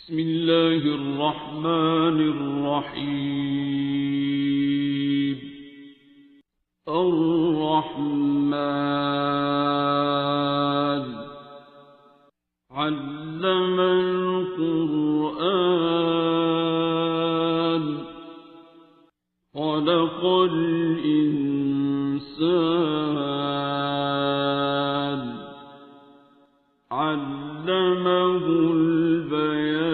بسم الله الرحمن الرحيم. الرحمن علم القرآن خلق الإنسان علمه البيان.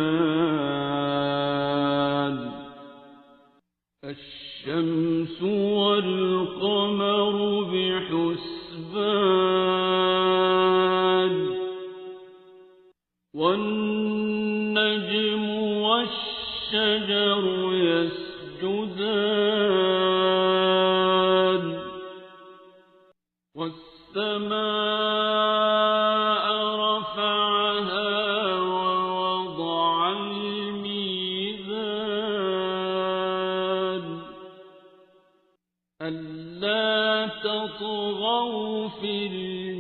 الشمس والقمر بحسبان والنجم والشجر يسجدان والسماء رفعها ووضع الميزان ألا تطغوا في الميزان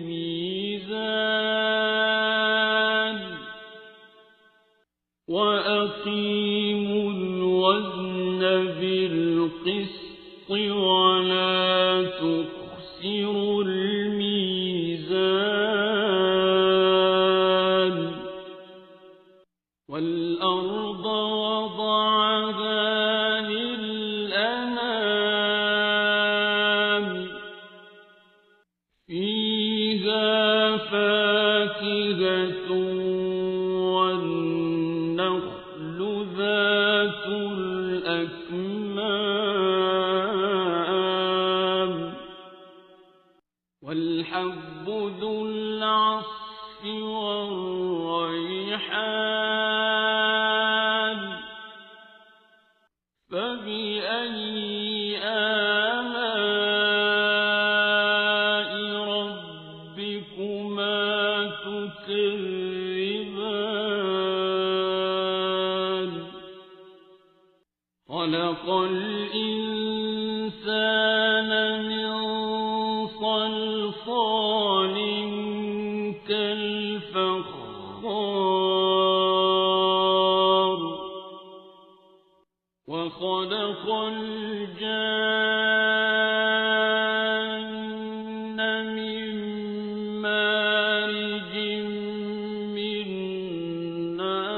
وأقيموا الوزن بالقسط ولا تخسروا الميزان. والأرض وضعها للأنام فيها فاكهة والنخل ذات الأكمام والحب ذو العصف والريحان. فبأي آلاء ربكما تكذبان. خلق الإنسان من صلصال كالفخار وخلق الجان من مارج من نار.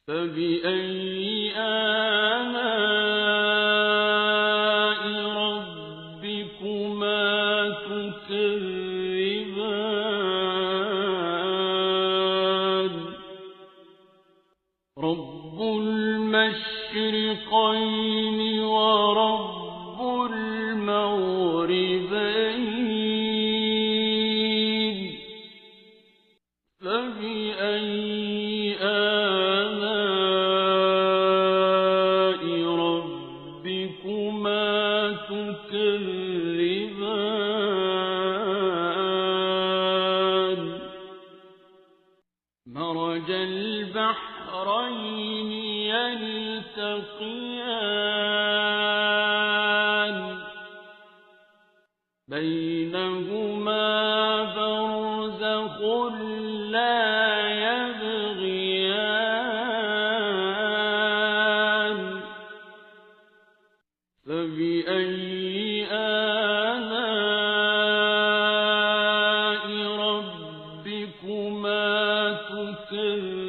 فبأي آلاء ربكما تكذبان. رب المشرقين ورب المغربين. فبأي آلاء ربكما تكذبان. مرج البحرين يلتقيان بينهما برزخ لا يبغيان. فبأي آلاء ربكما تكذبان.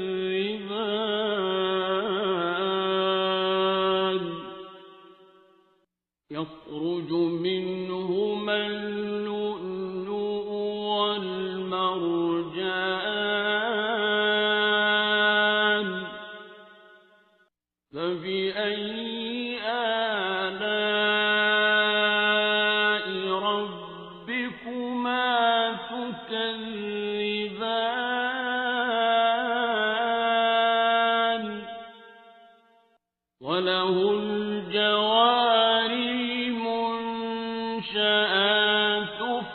يخرج منهما اللؤلؤ والمرجان. فبأي آلاء ربكما تكذبان. وله الجوار المنشآت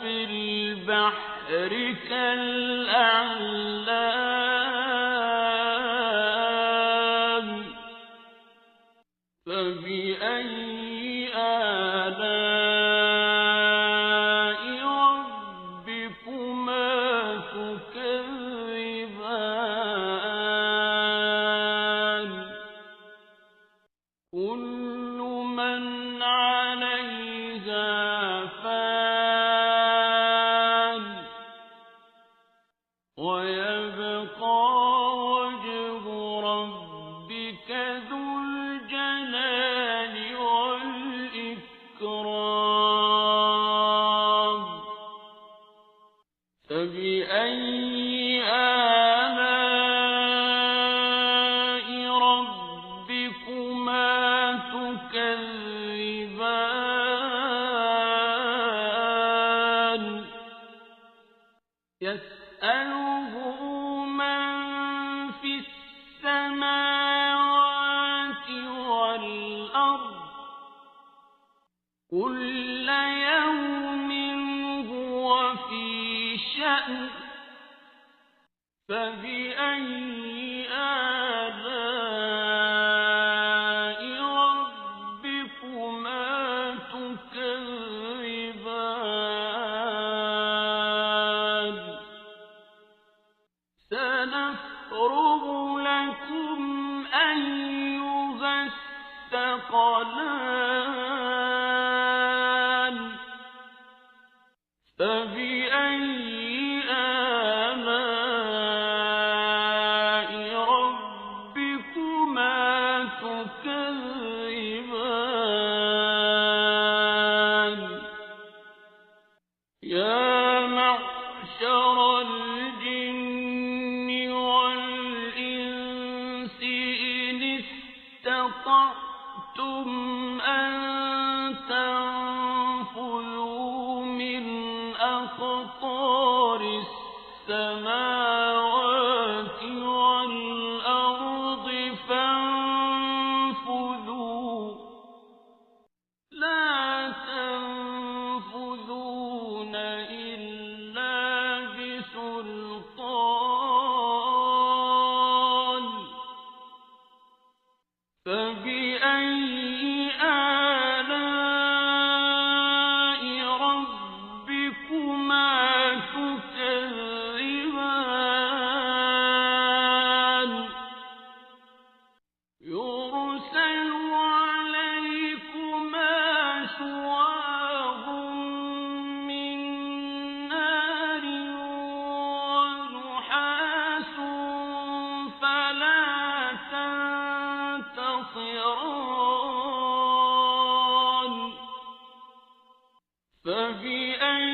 في البحر كالأعلام. فبأي آلاء ربكما تكذبان. فبأي آلاء ربكما تكذبان يسأله من في السماوات والأرض كل يوم هو في شأن فبأي آلاء ربكما تكذبان سنفرغ لكم أيها الثقلان فبأي آلاء ربكما تكذبان يا معشر الجن والإنس إن استطعتم أن تنفذوا من أقطار السماوات والأرض فانفذوا لا تنفذون إلا بسلطان فبأي آلاء ربكما تكذبان يرسل عليكما شواظ من نار ونحاس فلا تنتصران فبأي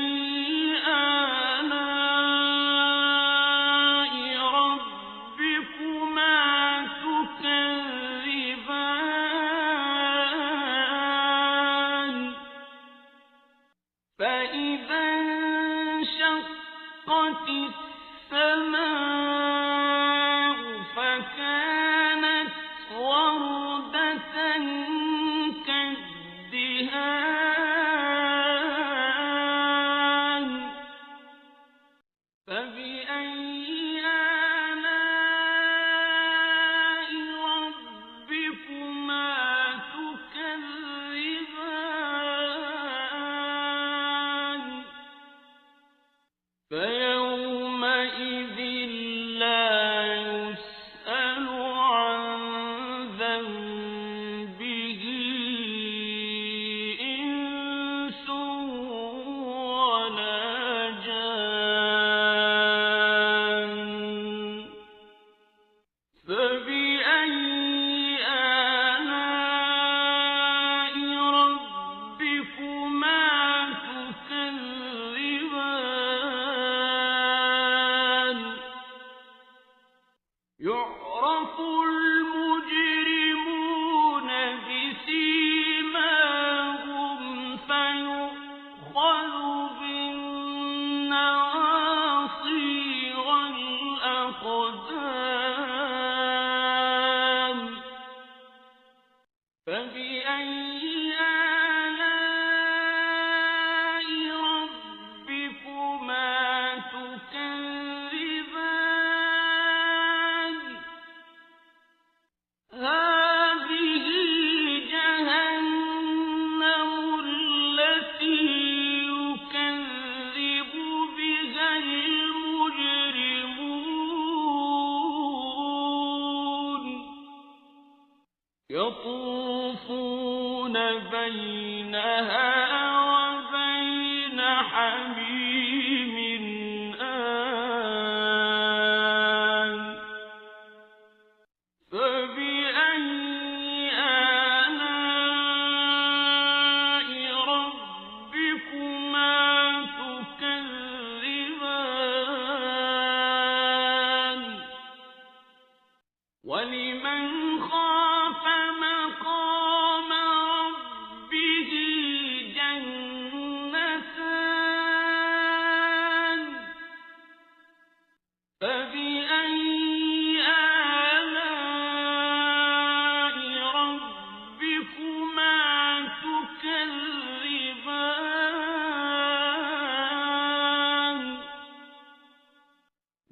آلاء ربكما تكذبان فإذا انشقت السماء فكانت وردة كالدهان فبأي آلاء ربكما تكذبان فيومئذ لا يسأل عن ذنبه إنس ولا جان فبأي آلاء ربكما تكذبان يعرف المجرمون بسيماهم فيؤخذ بالنواصي والأقدام فبأي آلاء ربكما تكذبان هذه جهنم التي يكذب بها المجرمون يطوفون بينها وبين حميم آن فبأي آلاء ربكما تكذبان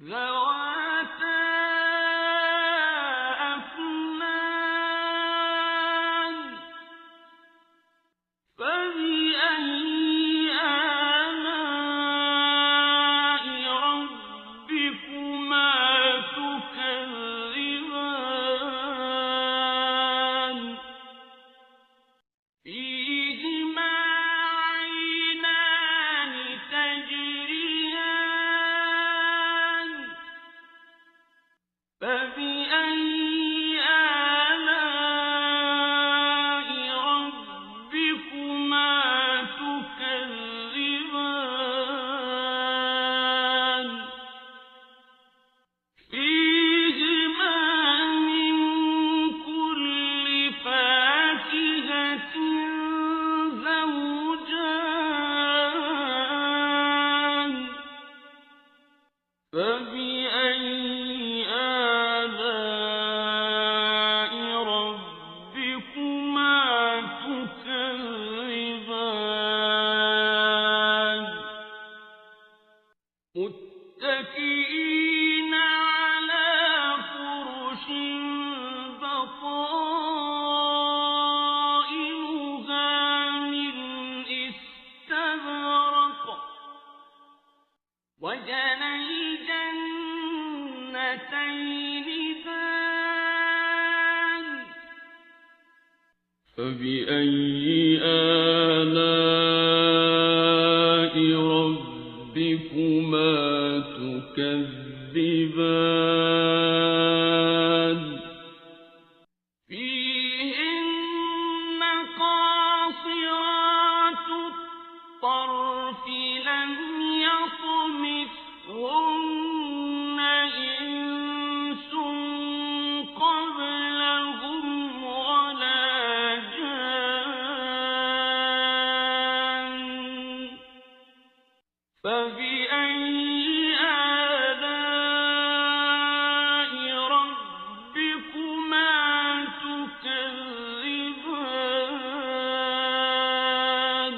ذواتا أفنان فبأي آلاء ربكما تكذبان فيهما عينان تجريان فبأي آلاء ربكما تكذبان فيهما من كل فاكهة زوجان فبأي آلاء ربكما تكذبان متكئين على فرش بطائنها من استبرق وجنى الجنتين دان فبأي آلاء ربكما تكذبان فيهن قاصرات الطرف لم يطمثهن إنس قبلهم ولا جان فبأي آلاء ربكما تكذبان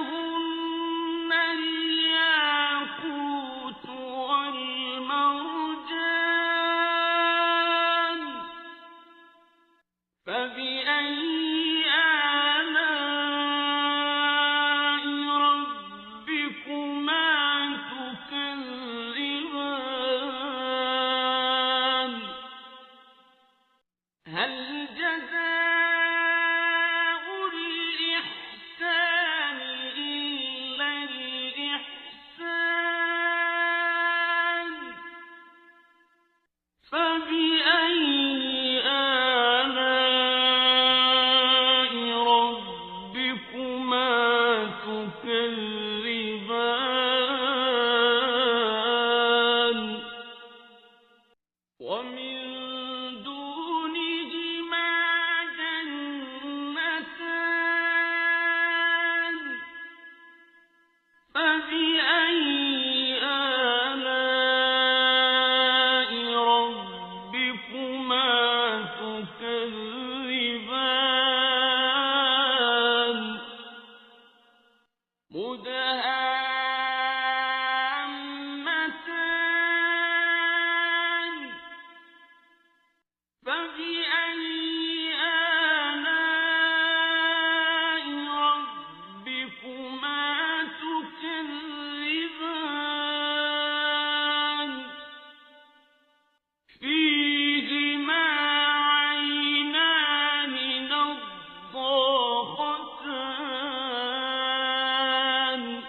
كأنهن الياقوت والمرجان فبأي آلاء ربكما تكذبان هل جزاء الإحسان إلا الإحسان فبأي آلاء ربكما تكذبان ومن دونهما جنتان فبأي آلاء ربكما تكذبان مدهامتان فبأي آلاء ربكما تكذبان فيهما عينان نضاختان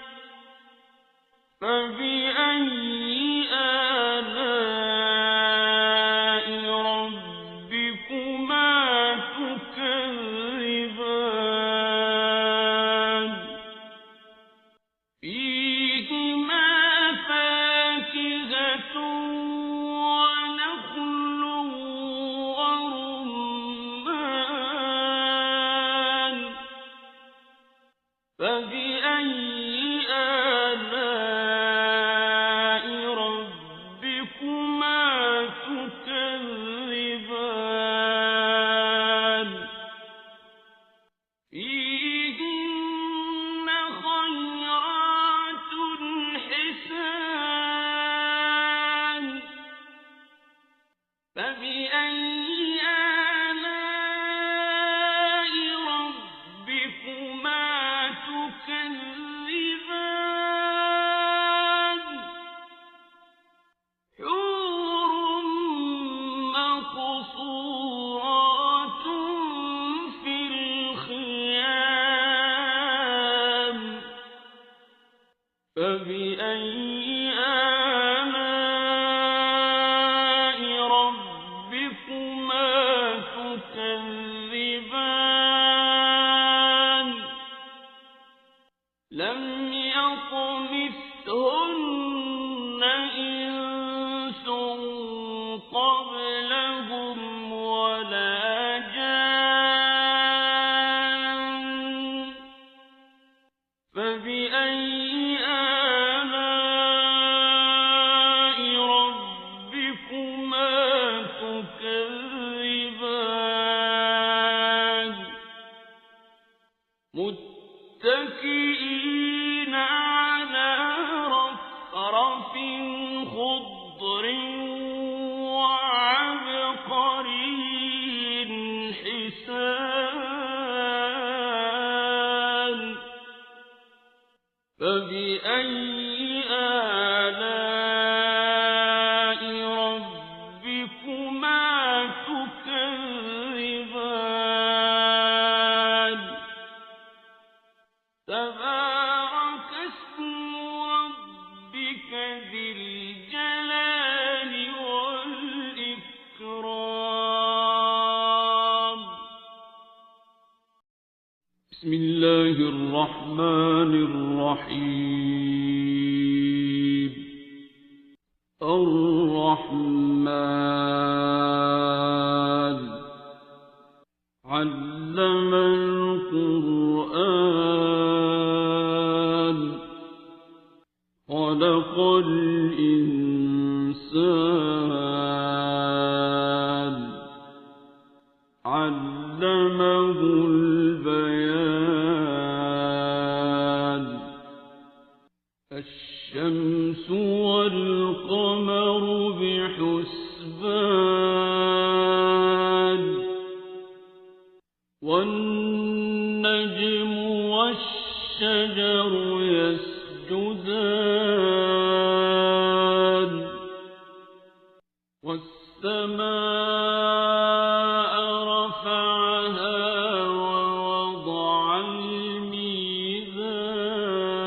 فبأي آلاء ربكما تكذبان لم يطمثهن إنس قبلهم ولا جان فبأي آلاء ربكما تكذبان متكئين على رفرف خضر وعبقري حسان فبأي آلاء ربكما تكذبان تبارك اسم ربك ذي الجلال والإكرام بسم الله الرحمن الرحيم الرحمن علم القرآن خلق الإنسان علمه البيان الشمس والقمر بحسبان والنجم والشجر يسجدان والسماء رفعها ووضع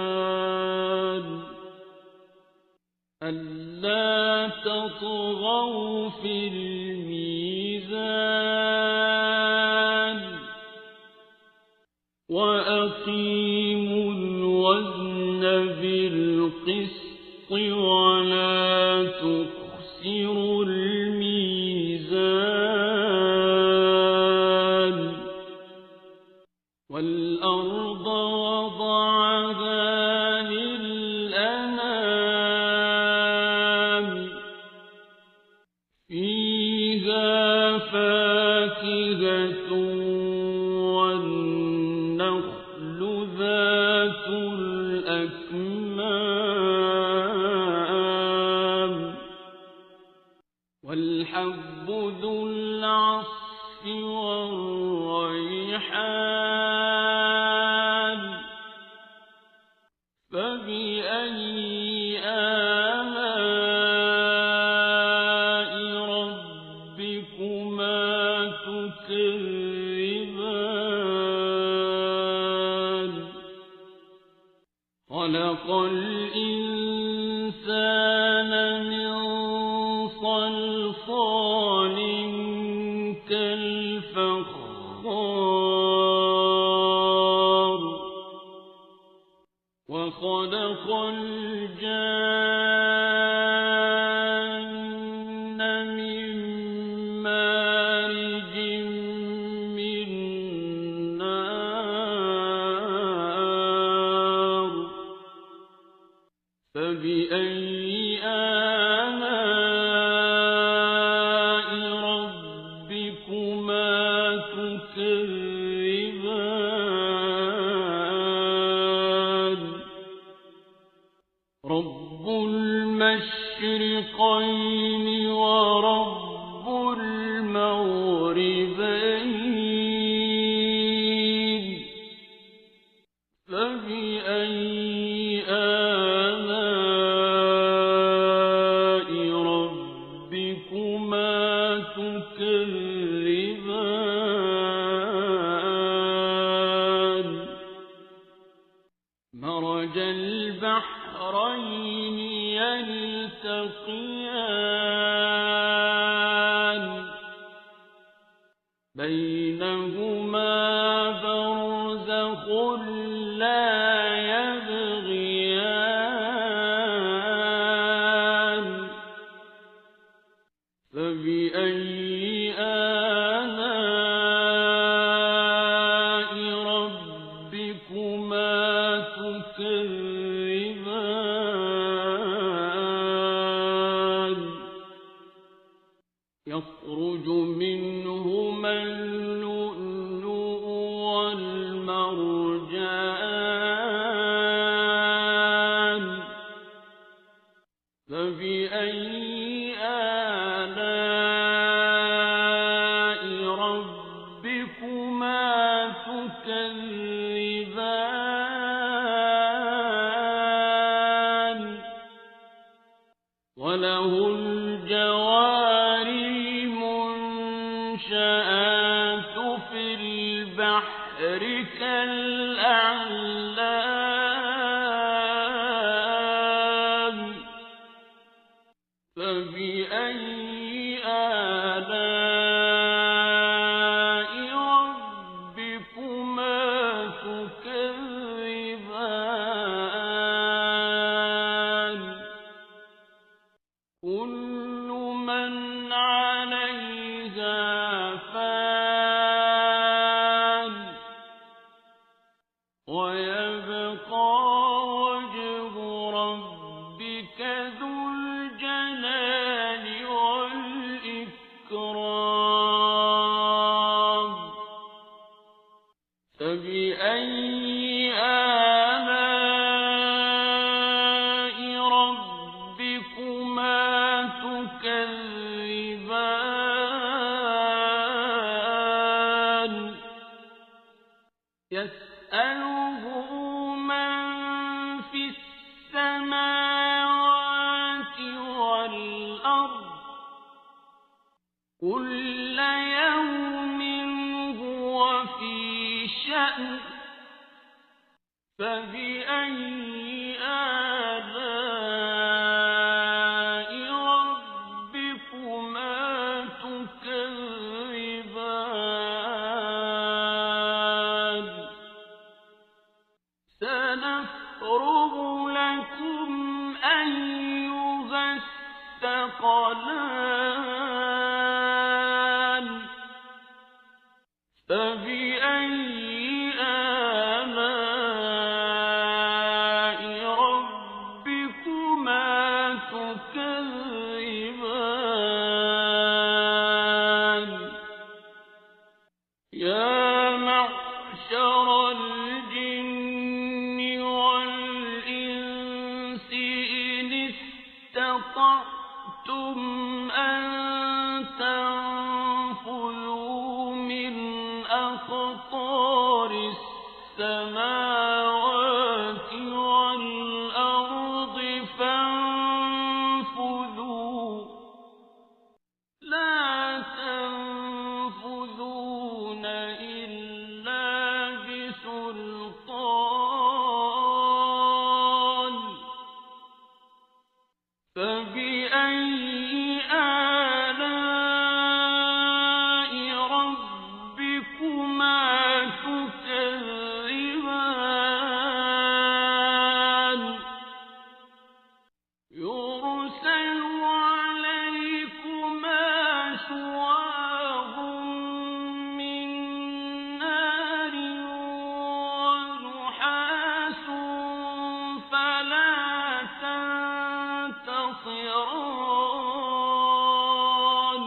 الميزان ألا تطغوا في الميزان وأقيموا الوزن بالقسط ولا تخسروا الميزان والأرض وضعها للأنام فيها فاكهة والنخل ذات الأكمام والحب ذو العصف والريحان فبأي آلاء ربكما تكذبان خلق الإنسان من صلصال كالفخار وخلق الجان من مارج من نار فبأي آلاء ربكما تكذبان رب المشرقين ورب المغربين فبأي آلاء ربكما تكذبان مرج البحرين يلتقيان بينهما برزخ لا يبغيان فبأي آلاء ربكما تكذبان يخرج منهما اللؤلؤ والمرجان فبأي آلاء ربكما تكذبان وله الجوار المنشآت في البحر كالأعلام فبأي آلاء ربكما تكذبان كل من عليها فان ويبقى وجه ربك ذو الجلال والإكرام فبأي آلاء ربكما تكذبان يسأله من في السماوات والأرض كل يوم هو في شأن فبأي آلاء ربكما تكذبان سنفرغ لكم أيها الثقلان فبأي آلاء ربكما تكذبان يا معشر الجن والإنس إن استطعتم أن تنفذوا من أقطار السماوات والأرض فانفذوا لا تنفذون إلا بسلطان فبأي آلاء ربكما تكذبان يرسل عليكما شواظ من نار ونحاس فلا تنتصران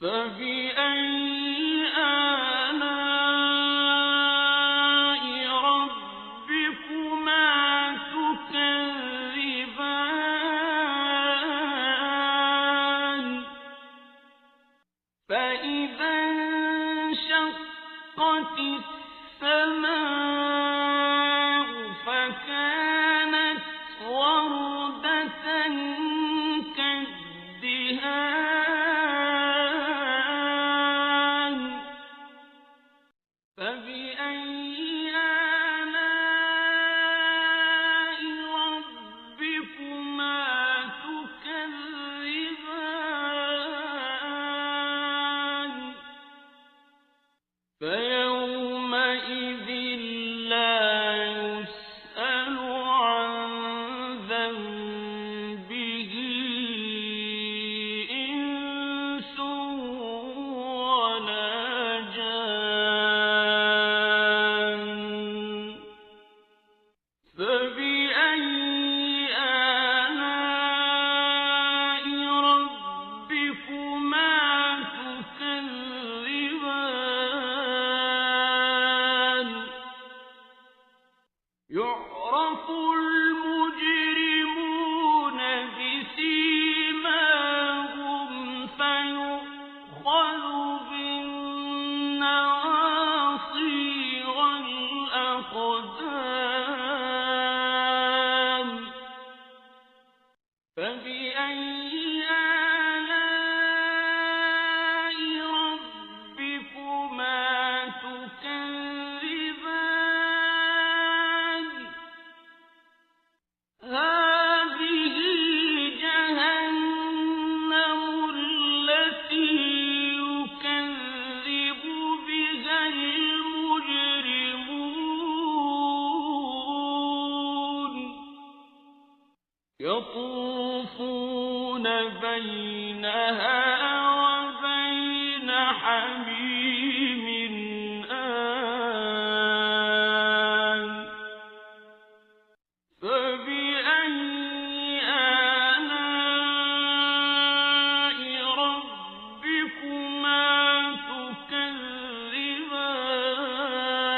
فبأي آلاء ربكما تكذبان فإذا انشقت السماء فكانت وردة فبأي آلاء ربكما تكذبان يعرف المجرمون بسيماهم فيؤخذ بالنواصي والأقدام فبأي آلاء ربكما تكذبان هذه جهنم التي يكذب بها المجرمون يطوفون بينها وبين حميم آن فبأي آلاء ربكما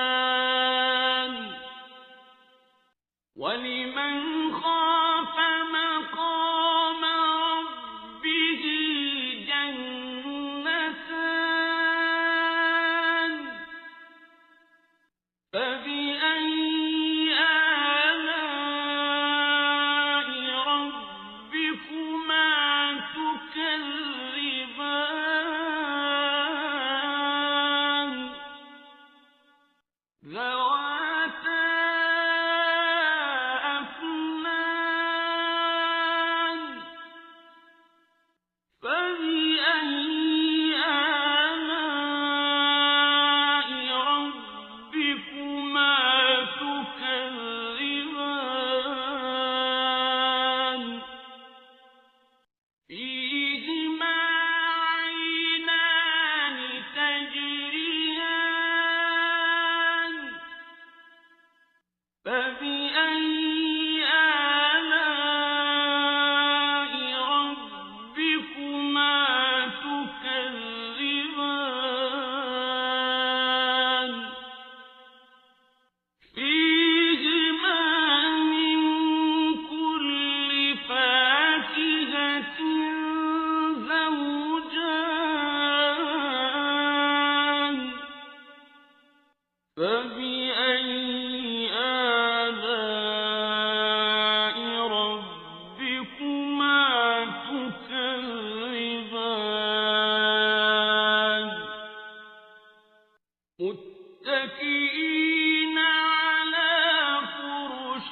تكذبان ولمن خاف مقام ربه جنتان فبأي آلاء ربكما تكذبان ذواتا أفنان فبأي آلاء ربكما تكذبان فيهما عينان تجريان فبأي آلاء ربكما تكذبان فيهما من كل فاكهة زوجان فبأي آلاء ربكما تكذبان متكئين على فرش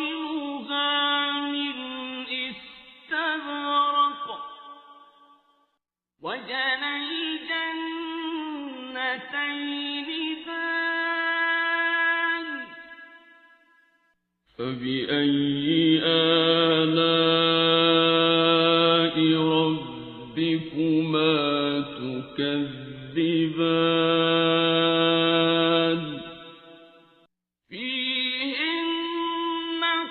بطائنها من استبرق وجنى الجنتين دان فبأي آلاء ربكما تكذبان فيهن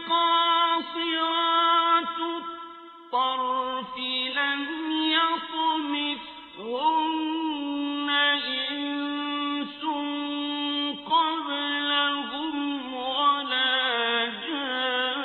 قاصرات الطرف لم يطمثهن إنس قبلهم ولا جان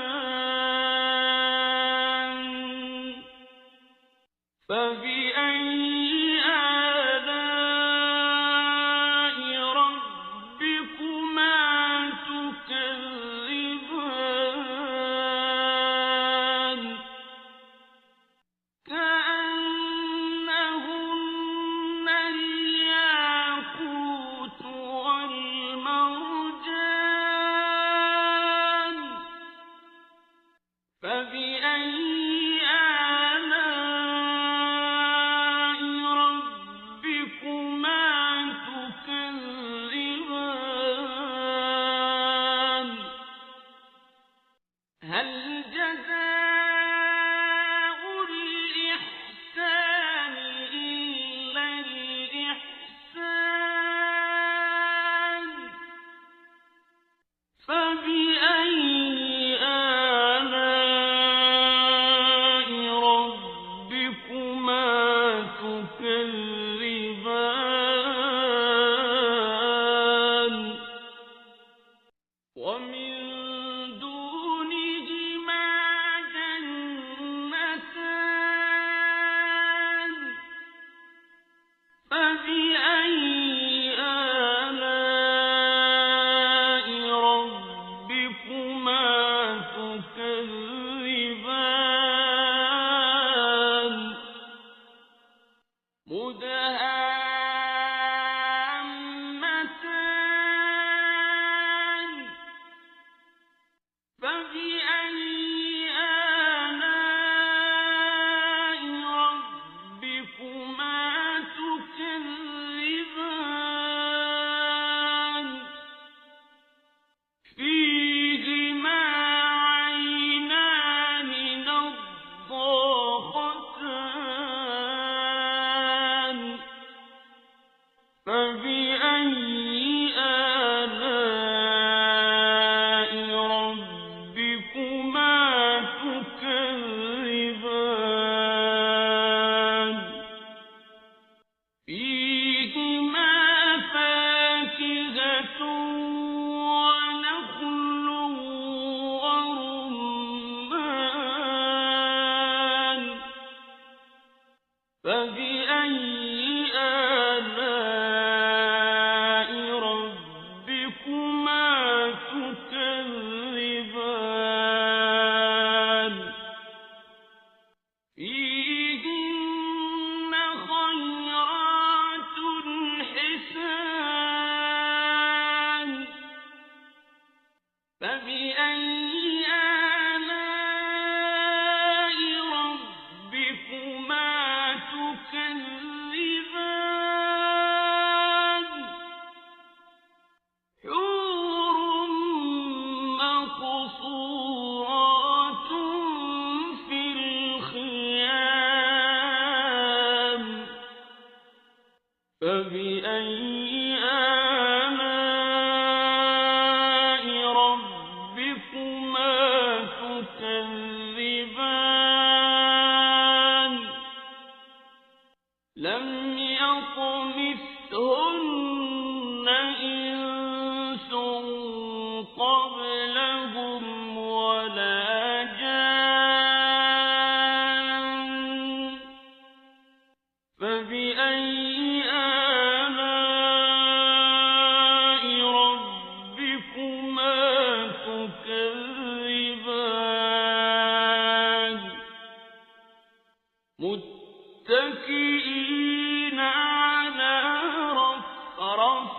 متكئين على رفرف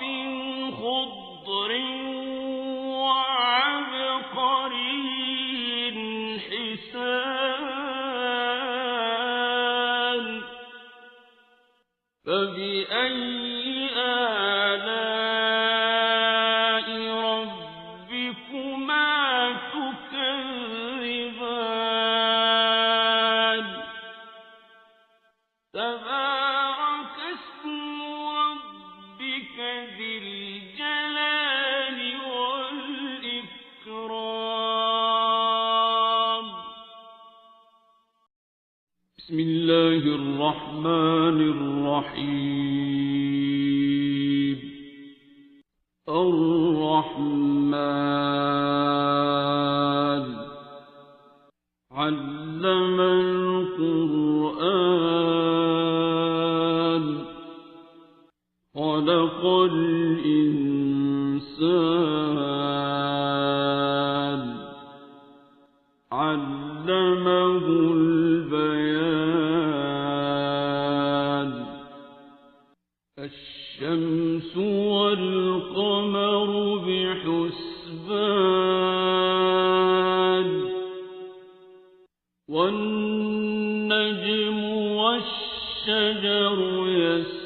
خضر وعبقري حسان فبأي آلاء ربكما تكذبان تبارك اسم ربك ذي الجلال والإكرام بسم الله الرحمن الرحيم الرحمن علم القرآن خلق الإنسان علمه البيان الشمس والقمر بحسبان والنجم والشجر يسجدان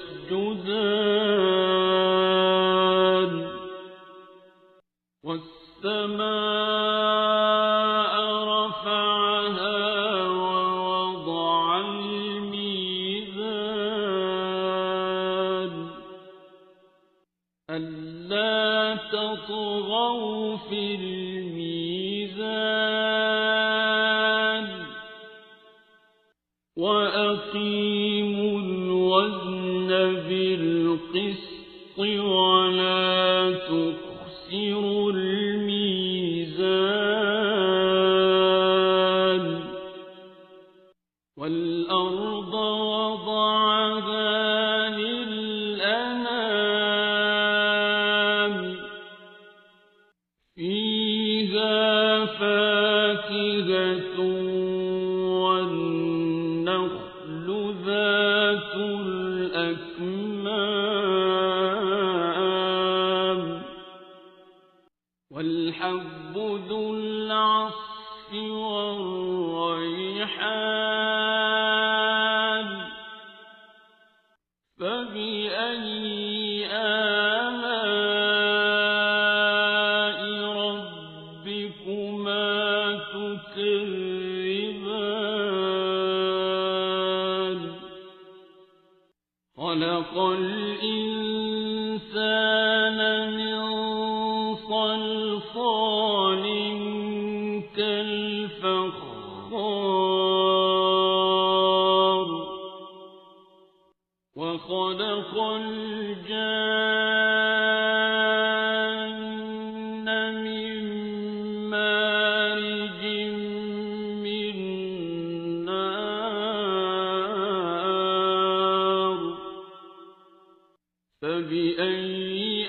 والسماء رفعها ووضع الميزان ألا تطغوا في الميزان وأقيموا الوزن بالقسط ولا تخسروا الميزان والأرض وضعها للأنام فيها فاكهة والنخل ذات الأكمام والحب ذو العصف والريحان فبأي آلاء ربكما تكذبان خلق الإنسان من صلصال كالفخار وخلق الجان من مارج من نار فبأي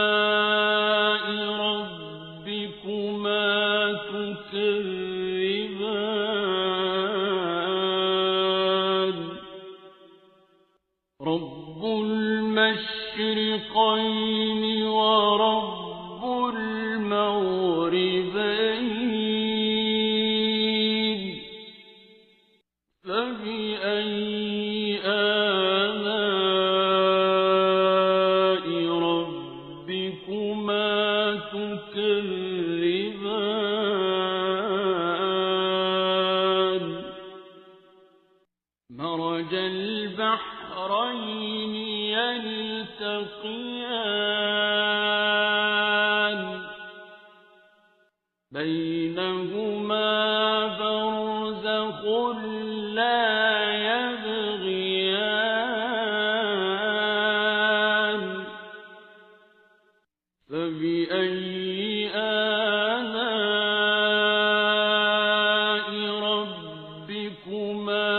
آلاء ربكما تكذبان رب المشرقين ورب المغربين فبأي آلاء ربكما تكذبان مرج البحرين يلتقيان بينهما برزخ لا يبغيان فبأي آلاء ربكما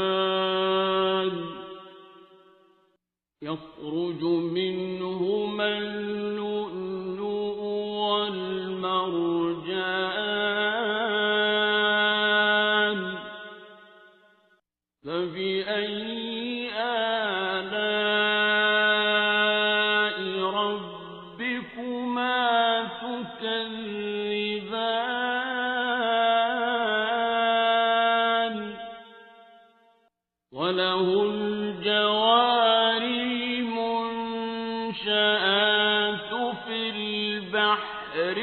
تكذبان يخرج منهما اللؤلؤ والمرجان فبأي آلاء ربكما تكذبان وله الجوار المنشآت في البحر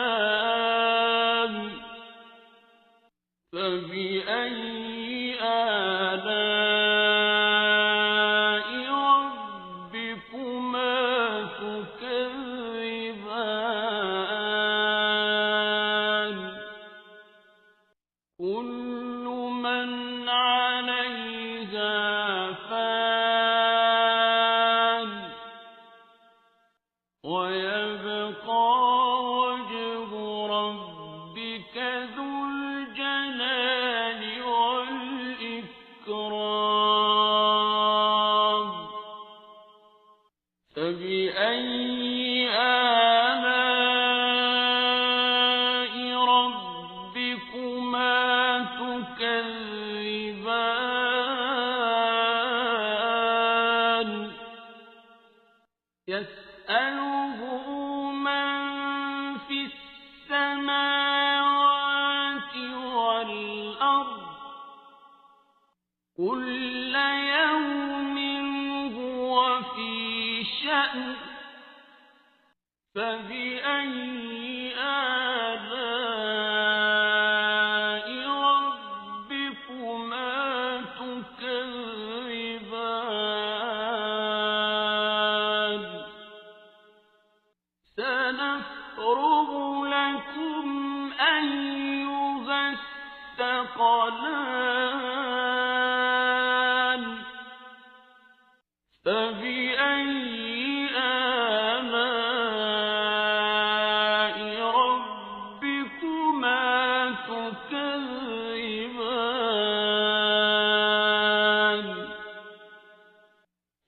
كالأعلام فبأي آلاء ربكما تكذبان كل من عليها فان ويبقى وجه ربك ذو الجلال والإكرام فبأي آلاء ربكما تكذبان يسأله من في السماوات والأرض كل يوم هو في شأن فبأي آلاء ربكما تكذبان سنفرغ لكم أيها الثقلان فبأي آلاء ربكما تكذبان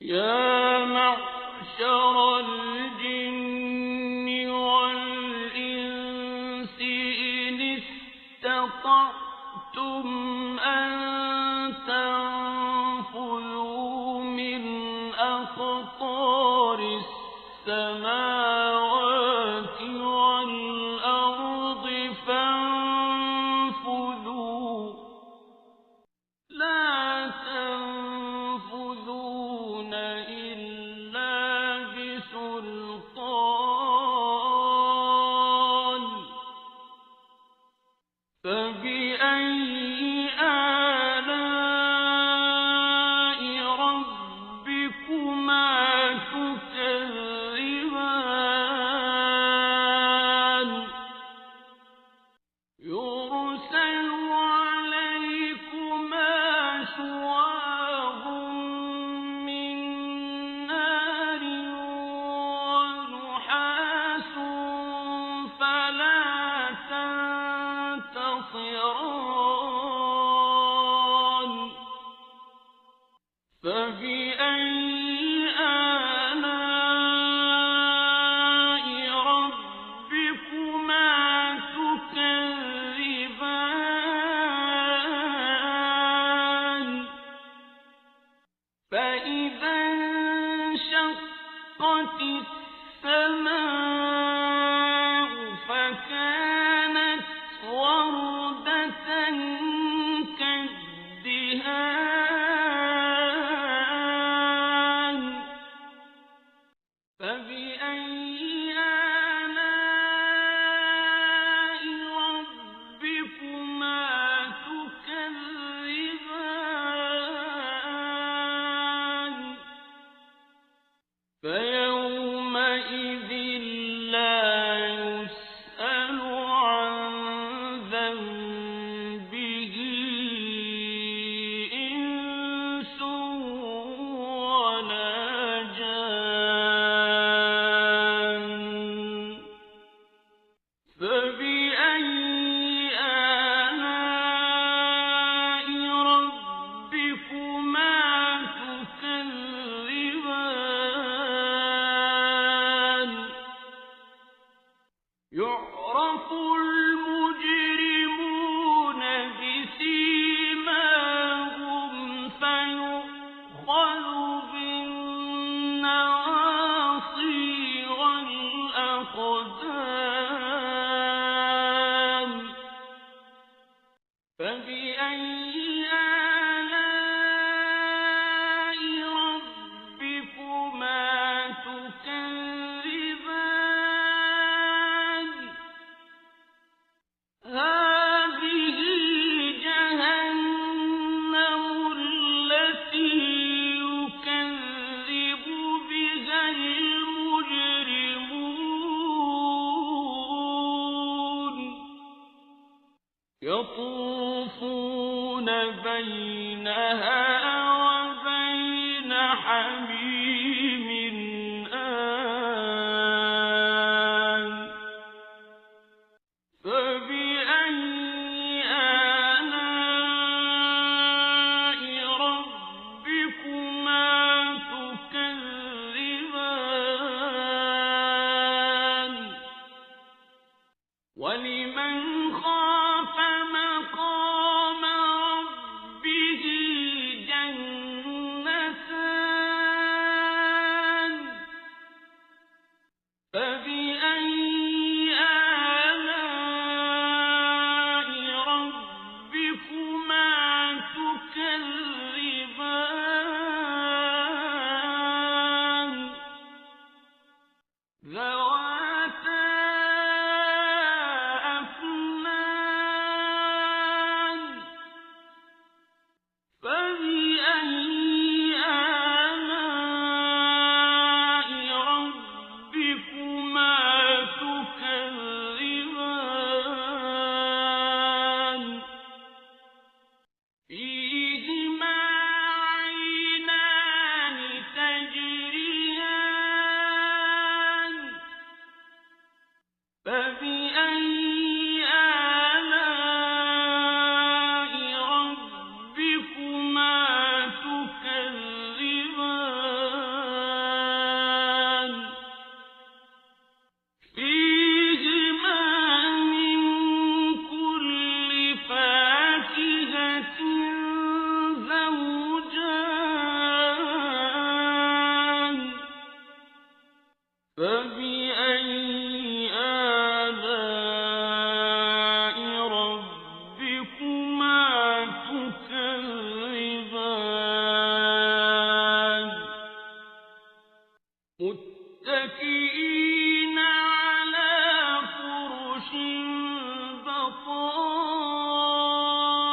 يا معشر الجن والإنس إن استطعتم أن تنفذوا من أقطار السماوات والأرض فانفذوا لا تنفذون إلا بسلطان فبأي آلاء ربكما تكذبان يرسل عليكما شواظ من نار ونحاس فلا تنتصران فبأي آلاء ربكما تكذبان فإذا انشقت السماء فكانت وردة كالدهان فبأي آلاء ربكما تكذبان فيوم فبأي آلاء ربكما تكذبان هذه جهنم التي يكذب بها المجرمون يطوفون بينها وبين حميم آن فبأي آلاء ربكما تكذبان ولمن خاف مقام ربه جنتان فبأي آلاء ربكما تكذبان ذواتا أفنان فبأي آلاء ربكما تكذبان فيهما عينان تجريان فبأي آلاء ربكما تكذبان فيهما من كل فاكهة زوجان فبأي آلاء ربكما تكذبان متكئين على فرش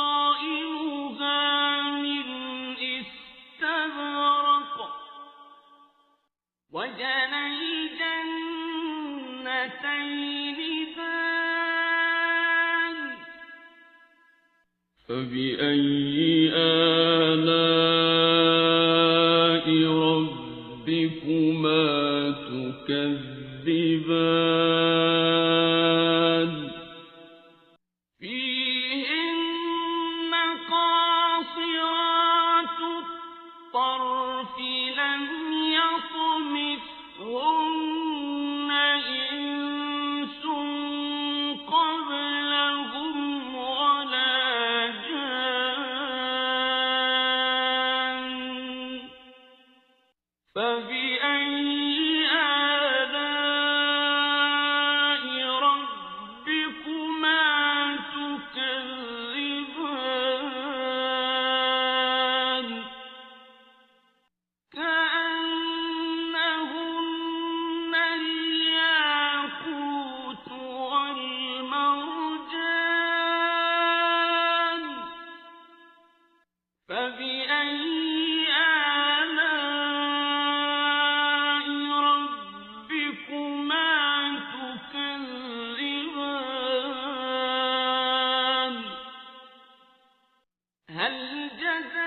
بطائنها من استبرق وجنى الجنتين دان فبأي آلاء ربكما تكذبان فيهن قاصرات الطرف لم يطمثهن إنس قبلهم ولا جان فبأي آلاء ربكما تكذبان كأنهن الياقوت والمرجان فبأي آلاء ربكما تكذبان هل جزاء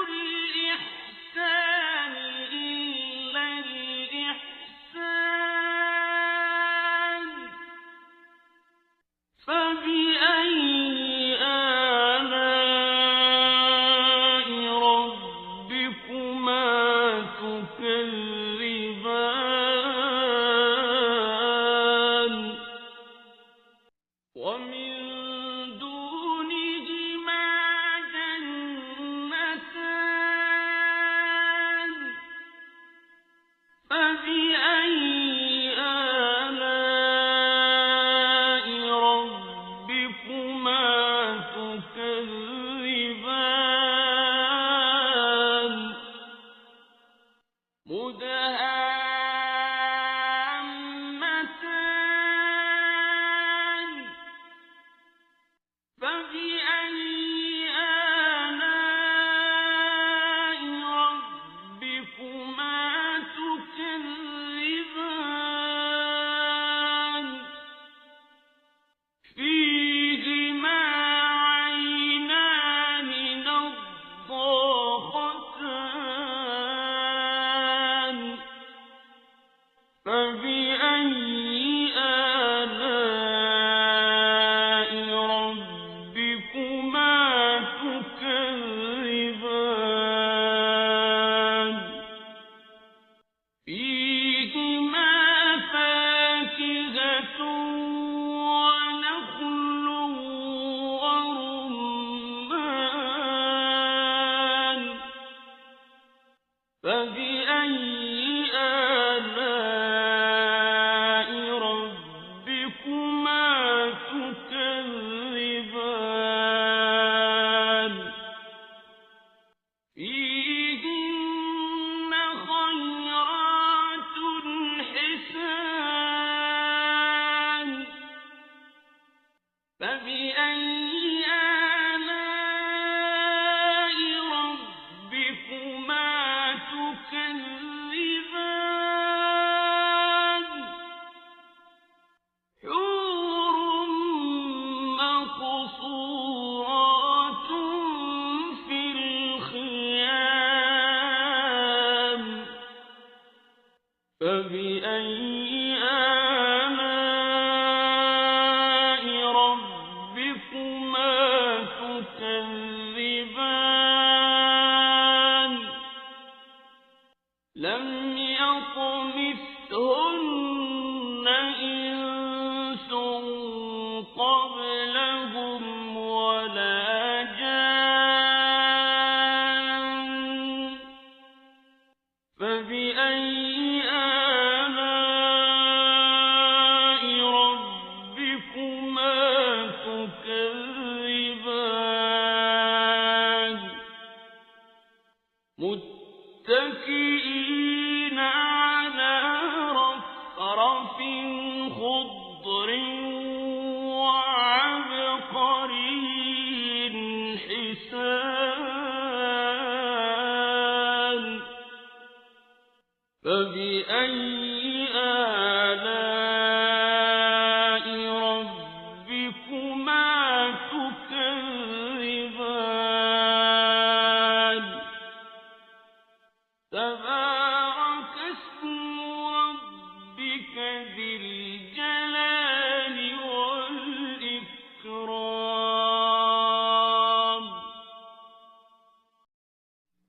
الإحسان إلا الإحسان فبأي آلاء ربكما تكذبان ومن دونهما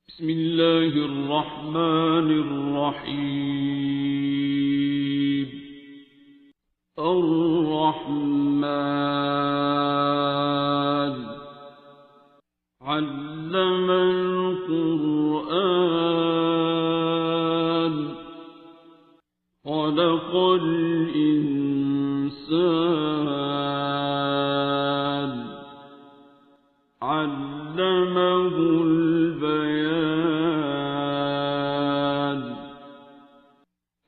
بسم الله الرحمن الرحيم. الرحمن علم القرآن خلق الإنسان علمه البيان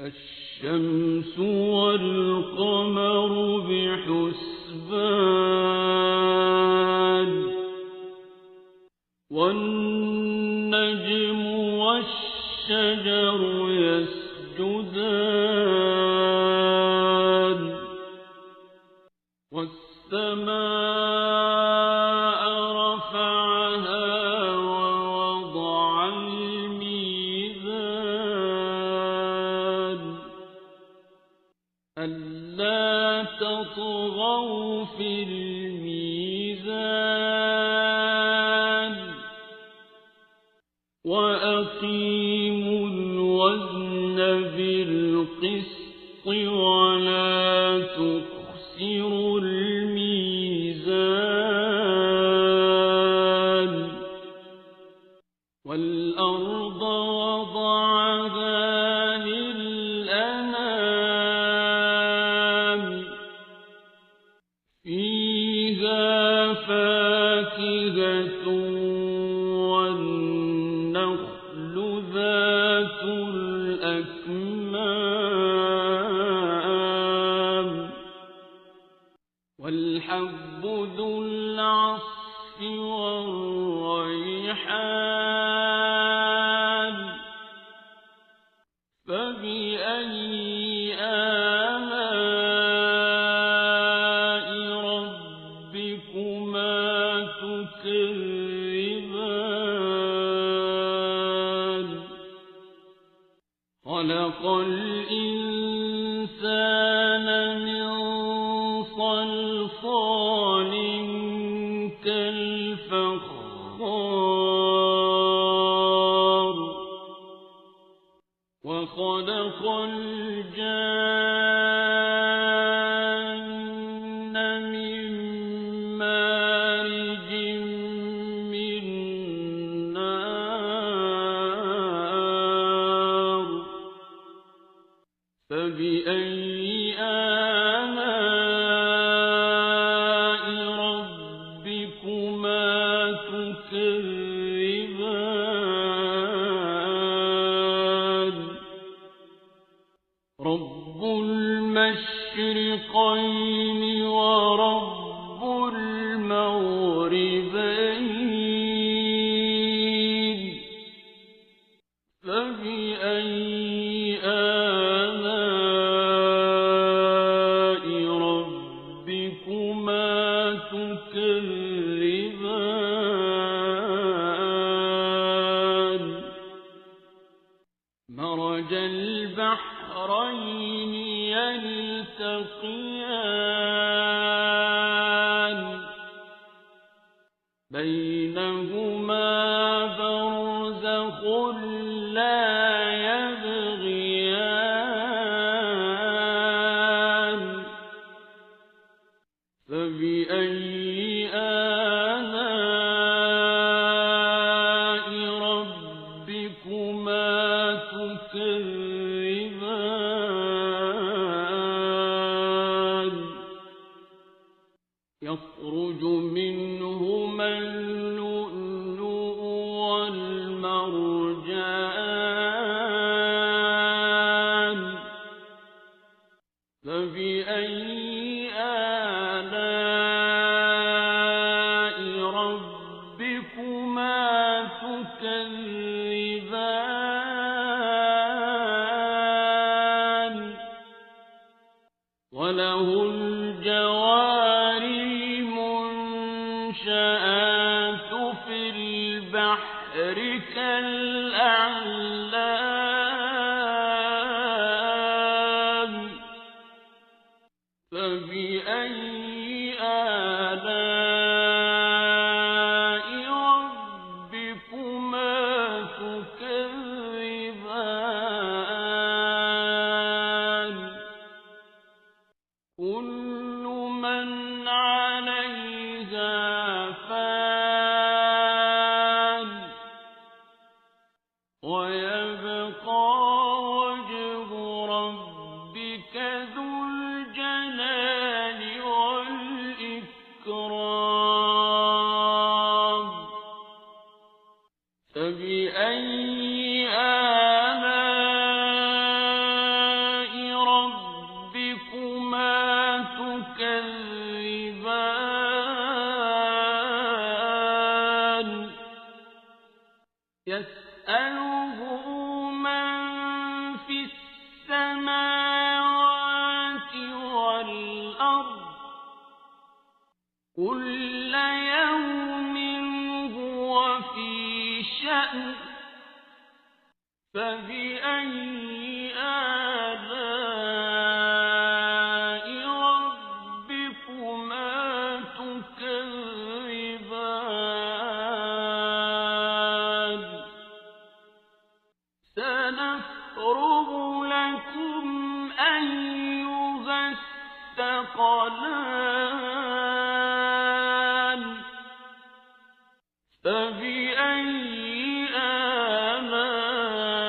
الشمس والقمر بحسبان والنجم والشجر يسجدان والسماء رفعها ووضع الميزان ألا تطغوا في الميزان وأقيموا الوزن بالقسط ولا تخسروا الميزان والأرض وضعها للأنام فيها فاكهة والنخل ذات الأكمام والحب ذو العصف والريحان فبأي آلاء ربكما تكذبان خلق الإنسان من صلصال كالفخار وخلق الجان من مارج من نار فبأي آلاء ربكما تكذبان رب المشرقين ورب المغربين فبأي آلاء ربكما تكذبان مرج البحرين يلتقيان بينهما برزخ لا يبغيان فبأي آلاء ربكما تكذبان يخرج منهما اللؤلؤ والمرجان فبأي آلاء ربكما تكذبان وله الجوار المنشآت في البحر كالأعلام فبأي آلاء ربكما تكذبان كل من عليها فان ويبقى وجه ربك ذو الجلال والإكرام فبأي آلاء ربكما تكذبان يسأله من في السماوات والأرض كل يوم هو في شأن فبأي آلاء ربكما تكذبان سنفرغ لكم أيها الثقلان فبأي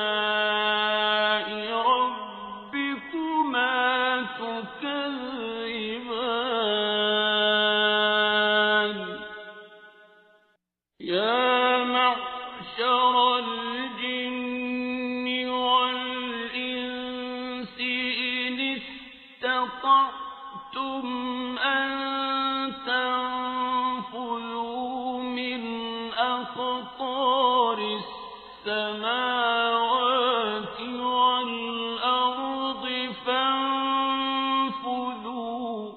آلاء ربكما تكذبان يا معشر الجن والإنس إن استطعتم أن تنفذوا أقطار السماوات والأرض فانفذوا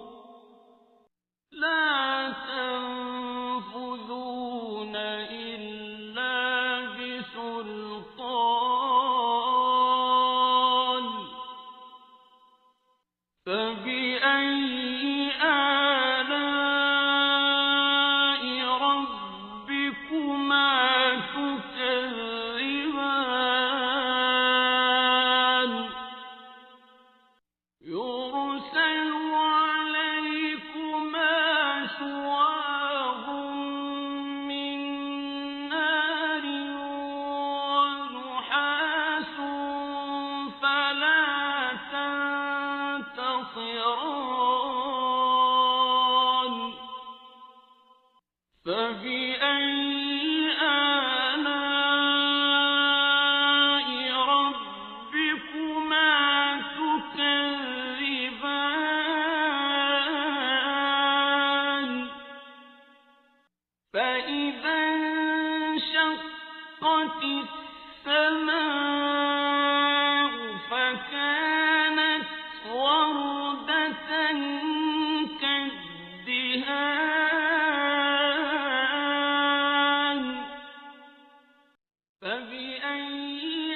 لا تنفذون إلا بسلطان فبأي آلاء ربكما تكذبان يرسل عليكما شواظ من نار ونحاس فلا تنتصران فبأي آلاء ربكما تكذبان فإذا انشقت السماء فكانت وردة كالدهان فبأي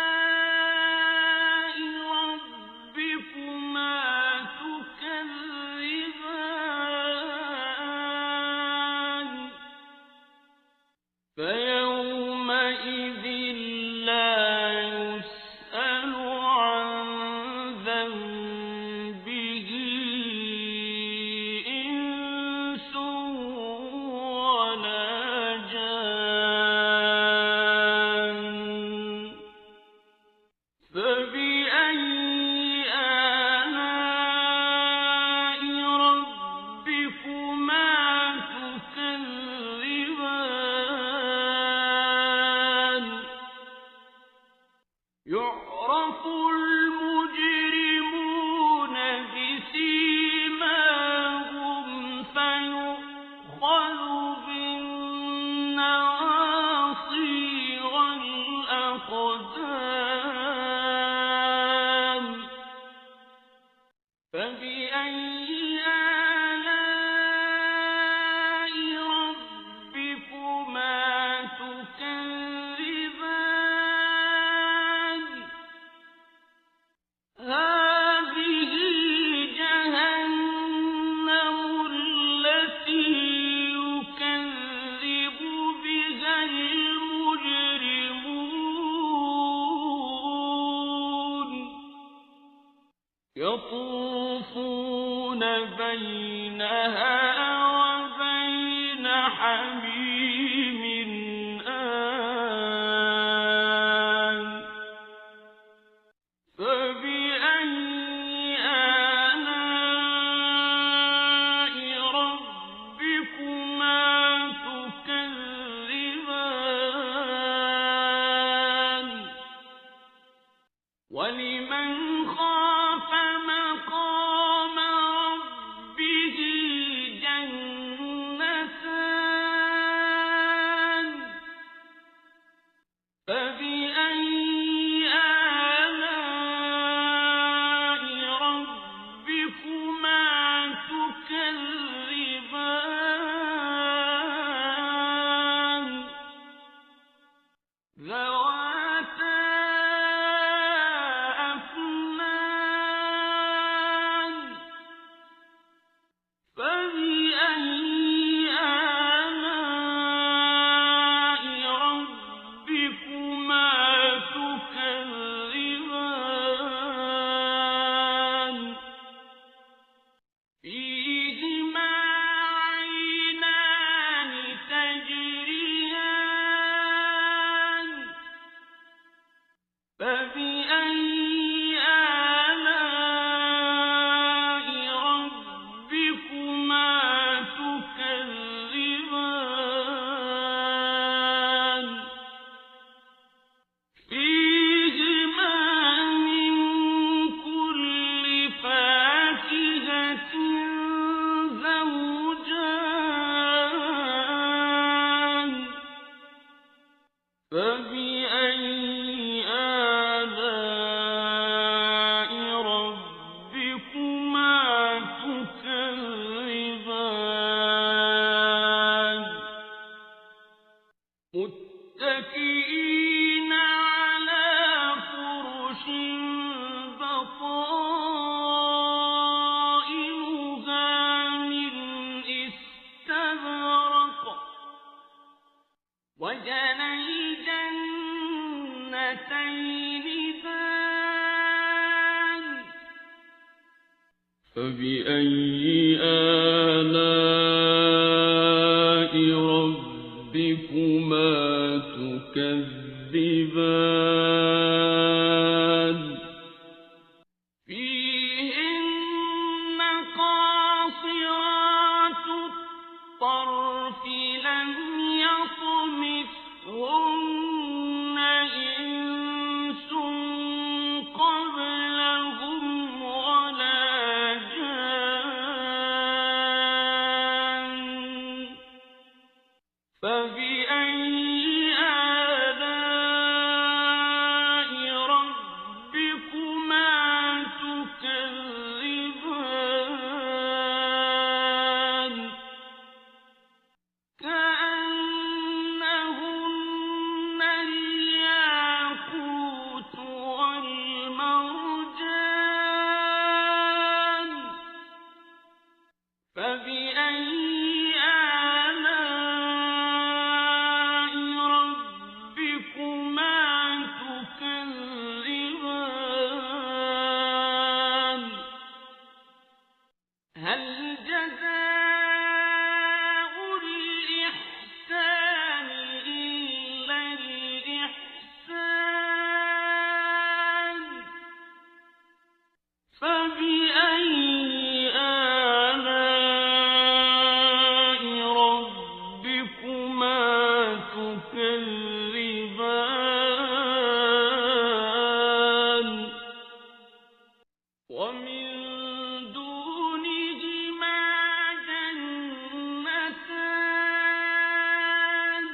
آلاء ربكما تكذبان فيومئذ لا يسأل عن ذنبه إنس ولا جان فبأي آلاء ربكما تكذبان يعرف المجرمون بسيماهم فيؤخذ بالنواصي والأقدام فبأي آلاء ربكما تكذبان هذه جهنم التي يكذب بها المجرمون يطوفون بينها وبين حميم آن فبأي آلاء ربكما تكذبان ولمن خاف مقام ربه جنتان متكئين على فرش بطائنها من استبرق وجنى الجنتين دان فبأي آلاء ربكما تكذبان فيهن قاصرات الطرف لم يطمثهن إنس قبلهم ولا جان فبأي آلاء ربكما تكذبان كأنهن الياقوت والمرجان فبأي آلاء ربكما تكذبان هل جزاء الإحسان إلا الإحسان فبأي آلاء ربكما تكذبان ومن دونهما جنتان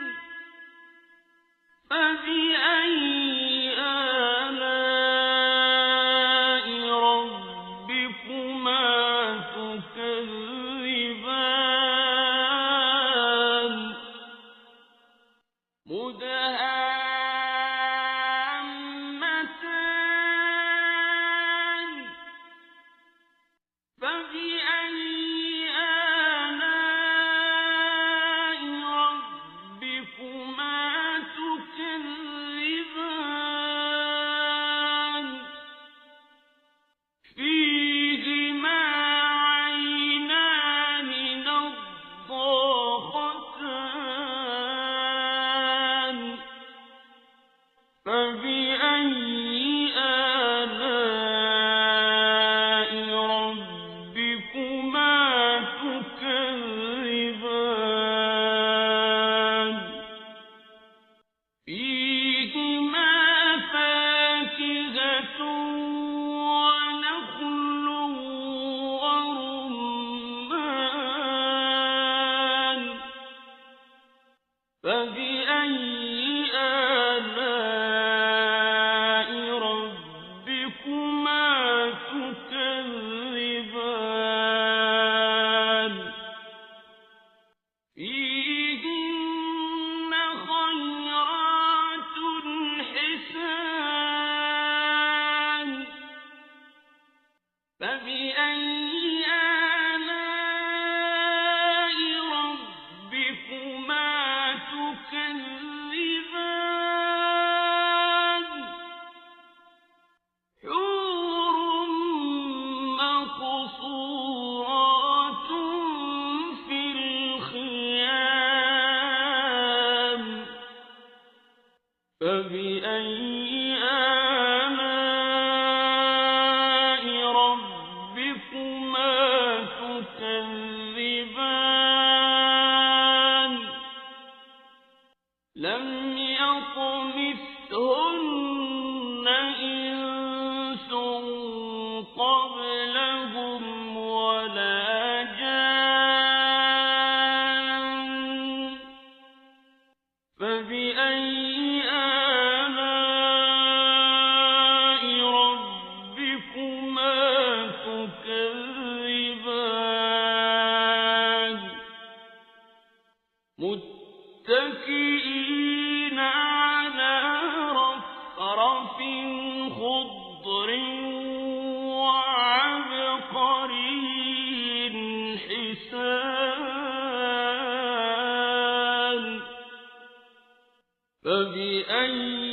فبأي آلاء ربكما تكذبان مدهامتان فبأي آلاء ربكما تكذبان فيهما عينان نضاختان فبأي آلاء ربكما تكذبان فيهما فاكهة ونخل ورمان فبأي آلاء ربكما تكذبان فيهن خيرات حسان فبأي آلاء ربكما تكذبان حور مقصورات في الخيام فبأي آلاء ربكما تكذبان لم يطمثهن إنس قبلهم ولا جان فبأي آلاء ربكما تكذبان متكئين على رفرف خضر وعبقري حسان فبأي